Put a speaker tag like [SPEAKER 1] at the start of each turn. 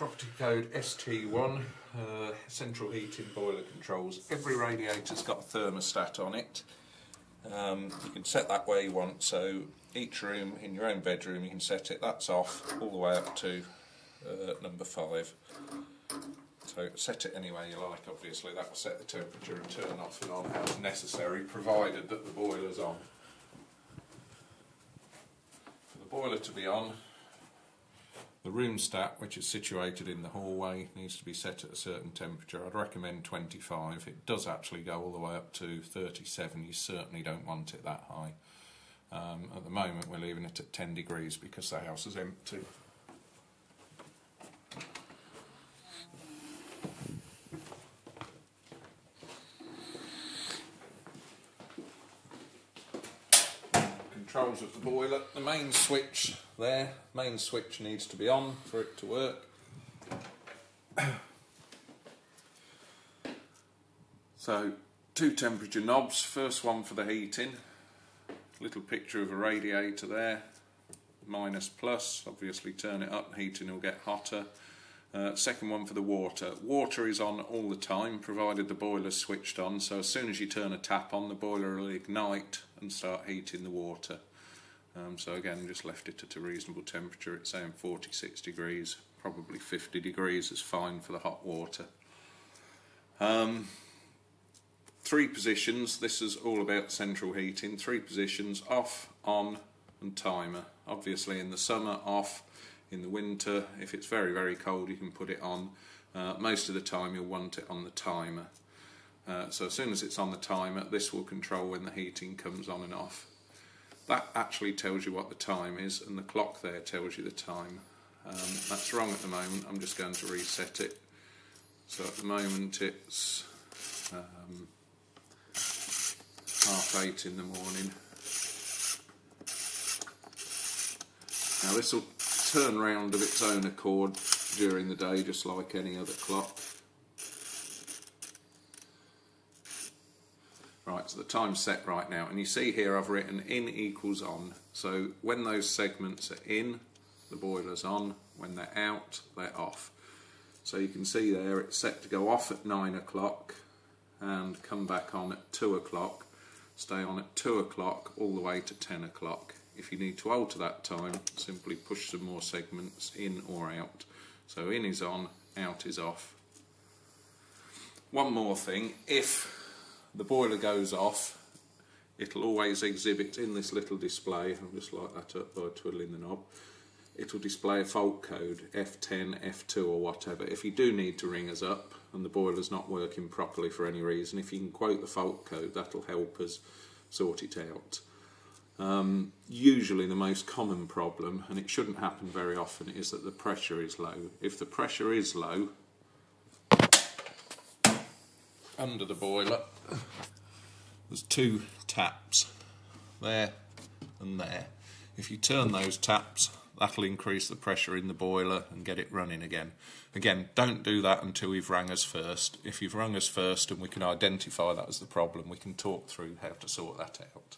[SPEAKER 1] property code ST1, central heating boiler controls. Every radiator's got a thermostat on it. You can set that where you want, so each room in your own bedroom you can set it, that's off, all the way up to number 5. So set it any way you like, obviously, that will set the temperature and turn off and on as necessary, provided that the boiler's on. For the boiler to be on, the room stat, which is situated in the hallway, needs to be set at a certain temperature. I'd recommend 25. It does actually go all the way up to 37. You certainly don't want it that high. At the moment we're leaving it at 10 degrees because the house is empty. Controls of the boiler. The main switch there, main switch needs to be on for it to work. So 2 temperature knobs, first one for the heating, little picture of a radiator there, minus plus, obviously turn it up, heating will get hotter. Second one for the water. Water is on all the time provided the boiler's switched on, so as soon as you turn a tap on the boiler will ignite and start heating the water. So again, just left it at a reasonable temperature. It's saying 46 degrees, probably 50 degrees is fine for the hot water. 3 positions, this is all about central heating. 3 positions, off, on and timer. Obviously in the summer off, in the winter if it's very very cold you can put it on. Most of the time you'll want it on the timer. So as soon as it's on the timer, this will control when the heating comes on and off. That actually tells you what the time is, and the clock there tells you the time. That's wrong at the moment, I'm just going to reset it. So at the moment it's 8:30 in the morning. Now this will turn round of its own accord during the day, just like any other clock. Right, so the time's set right now, and you see here I've written in equals on. So when those segments are in, the boiler's on. When they're out, they're off. So you can see there it's set to go off at 9 o'clock and come back on at 2 o'clock. Stay on at 2 o'clock all the way to 10 o'clock. If you need to alter that time, simply push some more segments in or out. So in is on, out is off. One more thing, if the boiler goes off, it'll always exhibit in this little display, I'll just light that up by twiddling the knob, it'll display a fault code, F10, F2 or whatever. If you do need to ring us up and the boiler's not working properly for any reason, if you can quote the fault code, that'll help us sort it out. Usually the most common problem, and it shouldn't happen very often, is that the pressure is low. If the pressure is low under the boiler, there's 2 taps there and there. If you turn those taps, that'll increase the pressure in the boiler and get it running again. Again, don't do that until you've rang us first. If you've rung us first and we can identify that as the problem, we can talk through how to sort that out.